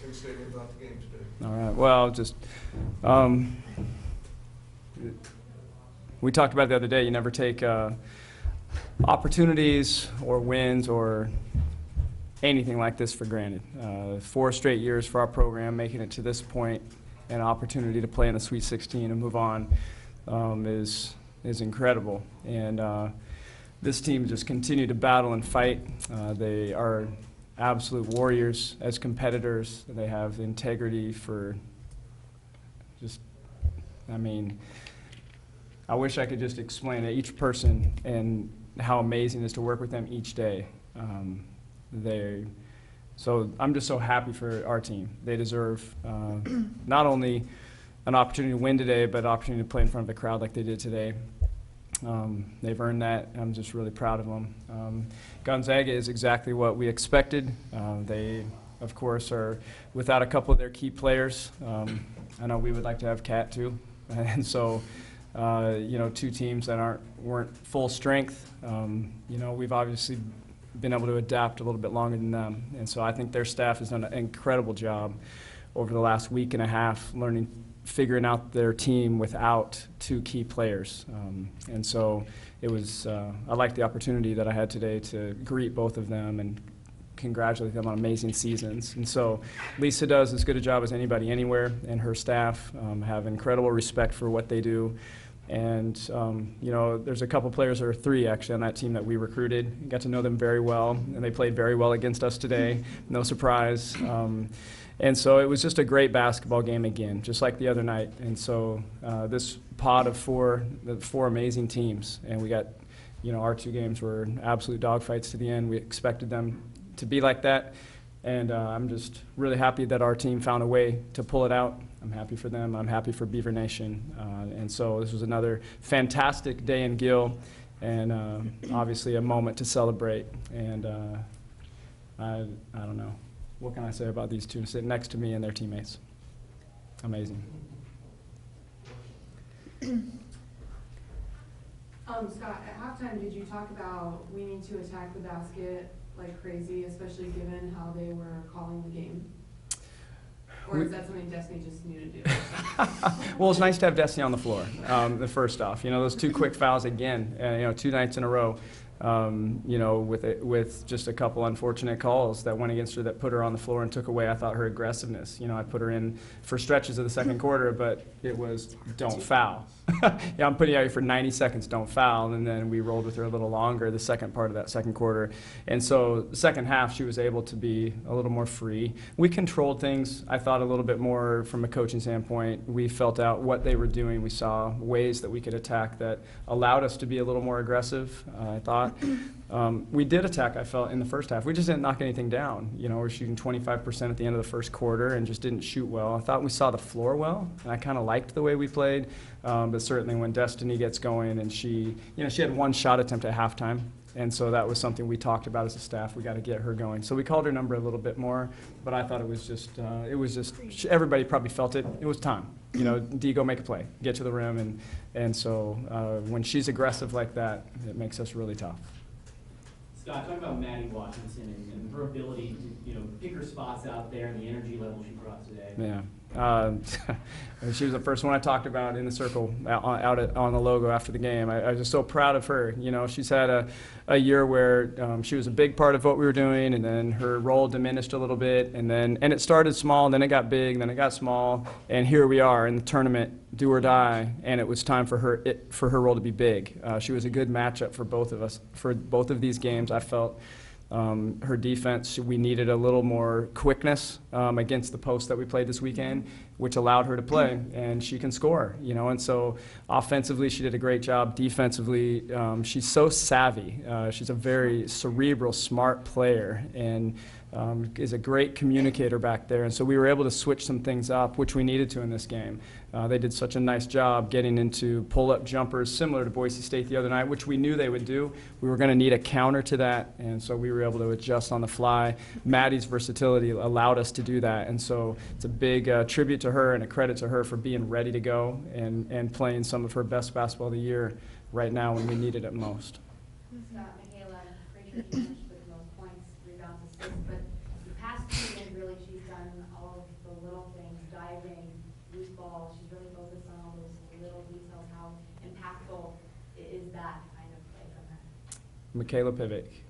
big statement about the game today. All right. Well, just we talked about it the other day. You never take opportunities or wins or anything like this for granted. 4 straight years for our program, making it to this point, and an opportunity to play in the Sweet 16 and move on is incredible. And this team just continued to battle and fight. They are absolute warriors as competitors. They have integrity for just, I mean, I wish I could just explain to each person and how amazing it is to work with them each day. So I'm just so happy for our team. They deserve not only an opportunity to win today, but an opportunity to play in front of a crowd like they did today. They've earned that. I'm just really proud of them. Gonzaga is exactly what we expected. They, of course, are without a couple of their key players. I know we would like to have Cat too, and so you know, 2 teams that weren't full strength. You know, we've obviously been able to adapt a little bit longer than them, and so I think their staff has done an incredible job over the last week and a half, figuring out their team without 2 key players. And so it was, I liked the opportunity that I had today to greet both of them and congratulate them on amazing seasons. And so Lisa does as good a job as anybody anywhere, and her staff have incredible respect for what they do. And, you know, there's a couple players, or 3 actually, on that team that we recruited. Got to know them very well, and they played very well against us today. No surprise. And so it was just a great basketball game again, just like the other night. And so this pod of 4 amazing teams, and we got, you know, our 2 games were absolute dogfights to the end. We expected them to be like that, and I'm just really happy that our team found a way to pull it out. I'm happy for them. I'm happy for Beaver Nation. And so this was another fantastic day in Gill, and obviously a moment to celebrate. And I don't know. What can I say about these 2 sitting next to me and their teammates? Amazing. Scott, at halftime, did you talk about we need to attack the basket like crazy, especially given how they were calling the game? Or is that something Destiny just knew to do? Well, it's nice to have Destiny on the floor, the first off. You know, those 2 quick fouls again, you know, 2 nights in a row. You know, with just a couple unfortunate calls that went against her that put her on the floor and took away, I thought, her aggressiveness. You know, I put her in for stretches of the second quarter, but it was don't foul. Yeah, I'm putting you out for 90 seconds, don't foul, and then we rolled with her a little longer the second part of that second quarter. And so the second half, she was able to be a little more free. We controlled things, I thought, a little bit more from a coaching standpoint. We felt out what they were doing. We saw ways that we could attack that allowed us to be a little more aggressive, I thought. We did attack, I felt, in the first half. We just didn't knock anything down. You know, we're shooting 25% at the end of the first quarter and just didn't shoot well. I thought we saw the floor well, and I kind of liked the way we played. But certainly when Destiny gets going, and she had 1 shot attempt at halftime, and so that was something we talked about as a staff. We got to get her going. So we called her number a little bit more, but I thought it was just everybody probably felt it. It was time. You know, D, go make a play, get to the rim, and so when she's aggressive like that, it makes us really tough. Scott, talk about Maddie Washington and her ability to, you know, pick her spots out there and the energy level she brought today. Yeah. She was the first one I talked about in the circle on the logo after the game. I was just so proud of her. You know, she's had a year where she was a big part of what we were doing, and then her role diminished a little bit, and it started small, and then it got big, and then it got small, and here we are in the tournament, do or die, and it was time for her role to be big. She was a good matchup for both of us, for both of these games. I felt her defense, we needed a little more quickness against the post that we played this weekend, which allowed her to play, and she can score, you know. And so offensively, she did a great job. Defensively, she's so savvy. She's a very cerebral, smart player, and is a great communicator back there. And so we were able to switch some things up, which we needed to in this game. They did such a nice job getting into pull-up jumpers similar to Boise State the other night, which we knew they would do. We were going to need a counter to that, and so we were able to adjust on the fly. Maddie's versatility allowed us to do that, and so it's a big tribute to her and a credit to her for being ready to go and playing some of her best basketball of the year right now when we needed it most. Scott, Michaela, pretty finished with most points, rebounds, assists, but the past 2 games really she's done the little things, diving, loose ball. She's really focused on all those little details. How impactful is that kind of play from her? Michaela Pivick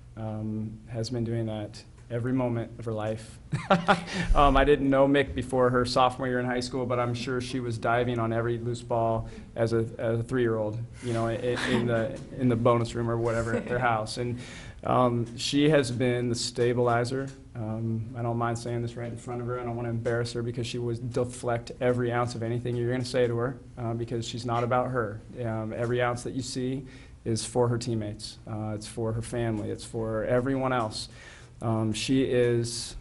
has been doing that every moment of her life. I didn't know Mick before her sophomore year in high school, but I'm sure she was diving on every loose ball as a 3-year-old, you know, in the bonus room or whatever at their house. And she has been the stabilizer. I don't mind saying this right in front of her. I don't want to embarrass her because she would deflect every ounce of anything you're going to say to her because she's not about her. Every ounce that you see is for her teammates. It's for her family. It's for everyone else. She's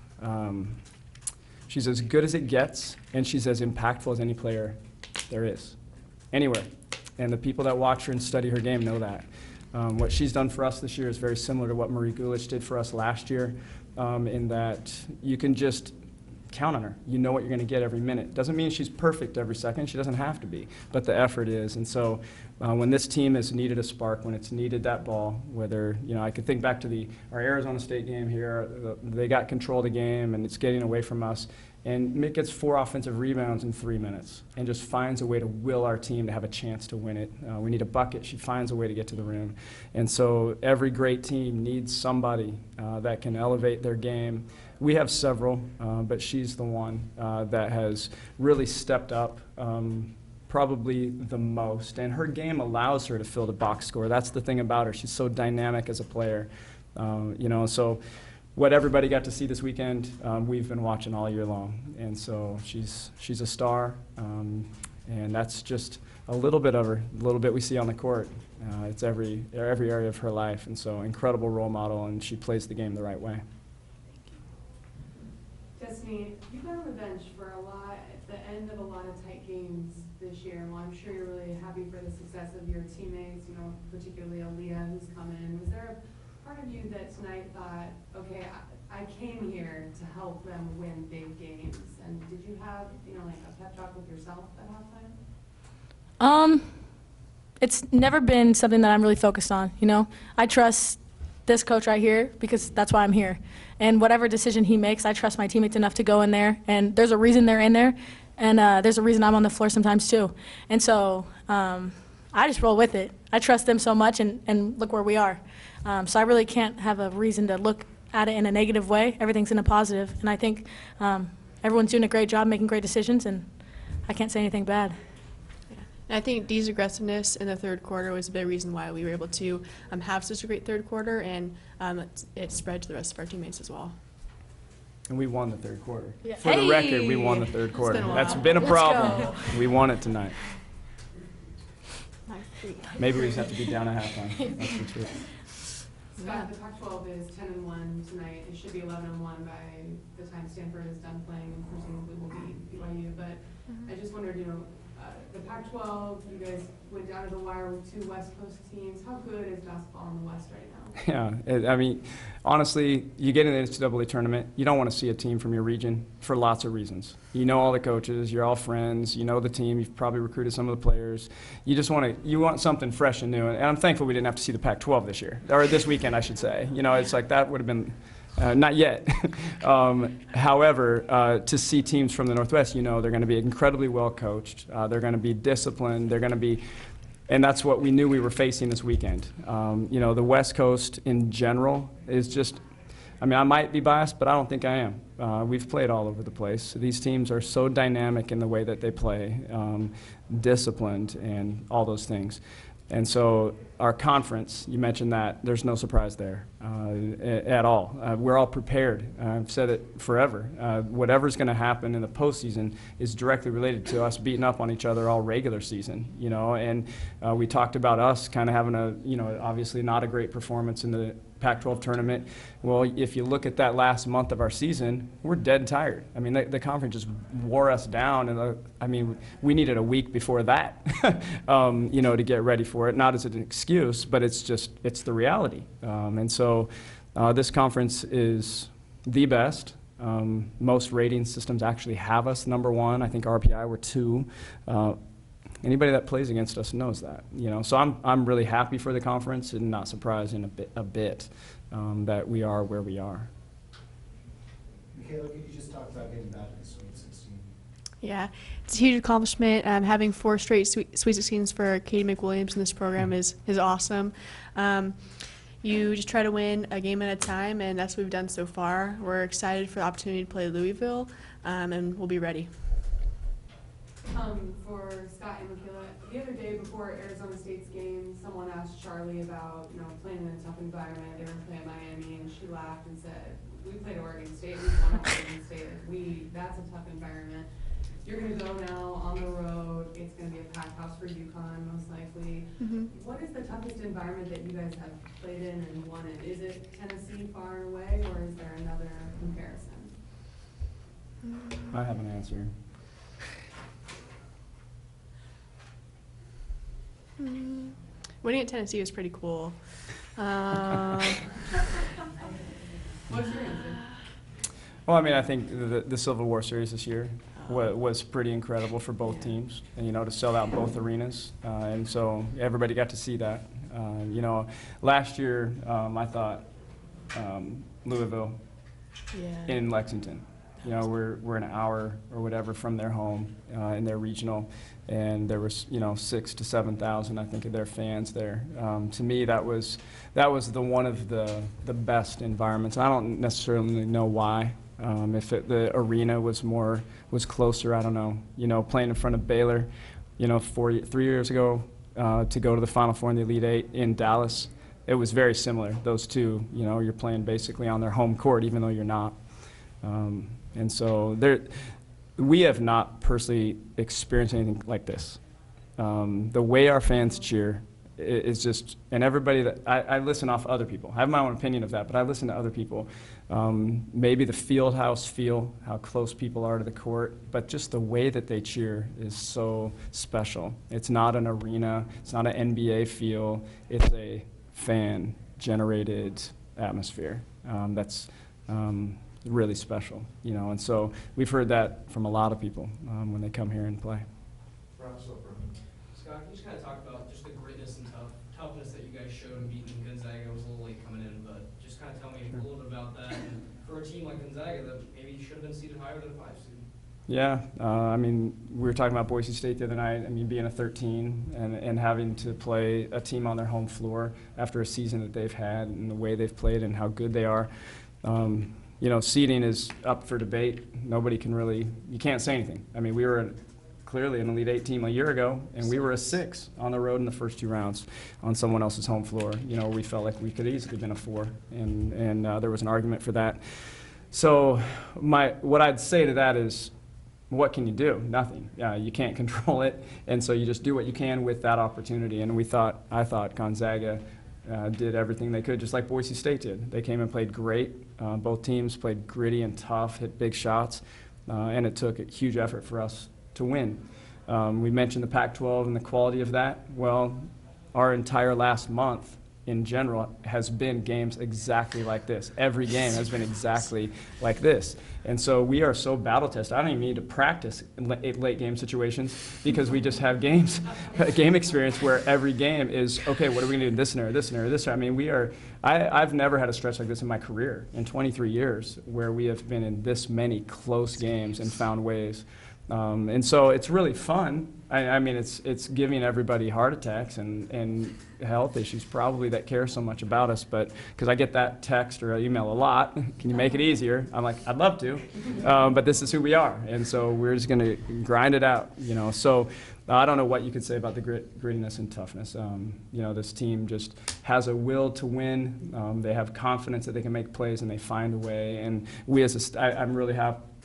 as good as it gets, and she's as impactful as any player there is, anywhere. And the people that watch her and study her game know that. What she's done for us this year is very similar to what Marie Gulich did for us last year, in that you can just count on her. You know what you're going to get every minute. Doesn't mean she's perfect every second. She doesn't have to be, but the effort is. And so when this team has needed a spark, when it's needed that ball, whether, you know, I could think back to our Arizona State game here. They got control of the game, and it's getting away from us. And Mick gets 4 offensive rebounds in 3 minutes and just finds a way to will our team to have a chance to win it. We need a bucket. She finds a way to get to the rim. And so every great team needs somebody that can elevate their game. We have several, but she's the one that has really stepped up probably the most. And her game allows her to fill the box score. That's the thing about her. She's so dynamic as a player. You know, so what everybody got to see this weekend, we've been watching all year long. And so she's a star, and that's just a little bit of her, a little bit we see on the court. It's every area of her life, and so incredible role model, and she plays the game the right way. Destiny, you've been on the bench for at the end of a lot of tight games this year. Well, I'm sure you're really happy for the success of your teammates, you know, particularly Aaliyah, who's come in. Was there a part of you that tonight thought, okay, I came here to help them win big games? And did you have, you know, like a pep talk with yourself at halftime? It's never been something that I'm really focused on, you know. I trust this coach right here because that's why I'm here. And whatever decision he makes, I trust my teammates enough to go in there. And there's a reason they're in there, and there's a reason I'm on the floor sometimes too. And so I just roll with it. I trust them so much, and look where we are. So I really can't have a reason to look at it in a negative way. Everything's in a positive. And I think everyone's doing a great job making great decisions, and I can't say anything bad. And I think Dee's aggressiveness in the third quarter was a big reason why we were able to have such a great third quarter, and it spread to the rest of our teammates as well. And we won the third quarter. Yeah. For the record, we won the third quarter. been a while. That's been a Let's problem. go. We won it tonight. Maybe we just have to be down at halftime. That's the truth. Scott, the Pac-12 is 10-1 tonight. It should be 11-1 by the time Stanford is done playing, and presumably will beat BYU. But I just wondered, you know, the Pac-12, you guys went down to the wire with 2 West Coast teams. How good is basketball in the West right now? Yeah, I mean, honestly, you get in the NCAA tournament, you don't want to see a team from your region for lots of reasons. You know all the coaches, you're all friends, you know the team, you've probably recruited some of the players. You just want something fresh and new. And I'm thankful we didn't have to see the Pac-12 this year, or this weekend, I should say. You know, it's like that would have been. Not yet. However, to see teams from the Northwest, you know, they're going to be incredibly well coached. They're going to be disciplined. They're going to be, and that's what we knew we were facing this weekend. You know, the West Coast in general is just, I mean, I might be biased, but I don't think I am. We've played all over the place. These teams are so dynamic in the way that they play, disciplined, and all those things. And so our conference, you mentioned that, there's no surprise there at all. We're all prepared. I've said it forever. Whatever's going to happen in the postseason is directly related to us beating up on each other all regular season, you know. And we talked about us kind of having a, you know, obviously not a great performance in the Pac-12 tournament. Well, if you look at that last month of our season, we're dead tired. I mean, the conference just wore us down, and I mean, we needed a week before that, you know, to get ready for it. Not as an excuse, but it's the reality. And so this conference is the best. Most rating systems actually have us #1. I think RPI we're 2. Anybody that plays against us knows that, you know. So I'm really happy for the conference, and not surprised in a bit that we are where we are. Michaela, could you just talk about getting back to the Sweet 16? Yeah, it's a huge accomplishment. Having 4 straight Sweet 16s for Katie McWilliams in this program is awesome. You just try to win a game at a time, and that's what we've done so far. We're excited for the opportunity to play Louisville, and we'll be ready. For Scott and Michaela, the other day before Arizona State's game, someone asked Charlie about, playing in a tough environment. They were playing Miami, and she laughed and said, "We played Oregon State. We won at Oregon State. That's a tough environment. You're going to go now on the road. It's going to be a packed house for UConn, most likely." Mm-hmm. What is the toughest environment that you guys have played in and won in? Is it Tennessee far and away, or is there another comparison? I have an answer. Winning at Tennessee was pretty cool. What's your answer? Well, I mean, I think the Civil War Series this year was pretty incredible for both teams, and to sell out both arenas, and so everybody got to see that. Last year I thought Louisville in Lexington. We're an hour or whatever from their home in their regional, and there was 6,000 to 7,000 I think of their fans there. To me, that was one of the best environments. I don't necessarily know why. If the arena was closer, I don't know. Playing in front of Baylor, 3 years ago to go to the Final Four in the Elite Eight in Dallas, it was very similar. Those two, you're playing basically on their home court, even though you're not. And so we have not personally experienced anything like this. The way our fans cheer is just, and everybody that, I listen off other people. I have my own opinion of that, but I listen to other people. Maybe the field house feel, how close people are to the court, but just the way that they cheer is so special. It's not an arena, it's not an NBA feel, it's a fan-generated atmosphere. That's really special, and so we've heard that from a lot of people when they come here and play. Scott, can you just kind of talk about just the gritness and toughness that you guys showed in beating Gonzaga? It was a little late coming in, but just kind of tell me a little bit about that. And for a team like Gonzaga that maybe should have been seeded higher than a 5 seed. Yeah, I mean, we were talking about Boise State the other night. I mean, being a 13 and having to play a team on their home floor after a season that they've had and the way they've played and how good they are. Seeding is up for debate. Nobody can really, you can't say anything. I mean, we were clearly an Elite Eight team a year ago, and we were a 6 on the road in the first 2 rounds on someone else's home floor. We felt like we could easily have been a 4, and there was an argument for that. So what I'd say to that is, what can you do? Nothing. You can't control it, and so you just do what you can with that opportunity. And I thought Gonzaga did everything they could, just like Boise State did. They came and played great. Both teams played gritty and tough, hit big shots, and it took a huge effort for us to win. We mentioned the Pac-12 and the quality of that. Well, our entire last month in general has been games exactly like this. Every game has been exactly like this. And so we are so battle-tested. I don't even need to practice in late game situations because we just have game experience where every game is, okay, what are we going to do in this scenario, this scenario, this scenario? I mean, I've never had a stretch like this in my career in 23 years where we have been in this many close games and found ways. And so it's really fun. I mean, it's giving everybody heart attacks and health issues probably that care so much about us, but because I get that text or email a lot, can you make it easier? I'm like, I'd love to, but this is who we are, and so we're just going to grind it out, So I don't know what you could say about the grittiness and toughness. This team just has a will to win. They have confidence that they can make plays, and they find a way. And we I'm really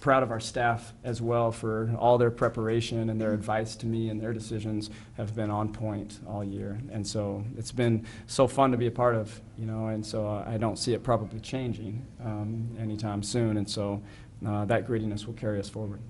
proud of our staff as well for all their preparation and their advice to me, and their decisions have been on point all year. And so it's been so fun to be a part of, and so I don't see it probably changing anytime soon. And so that grittiness will carry us forward.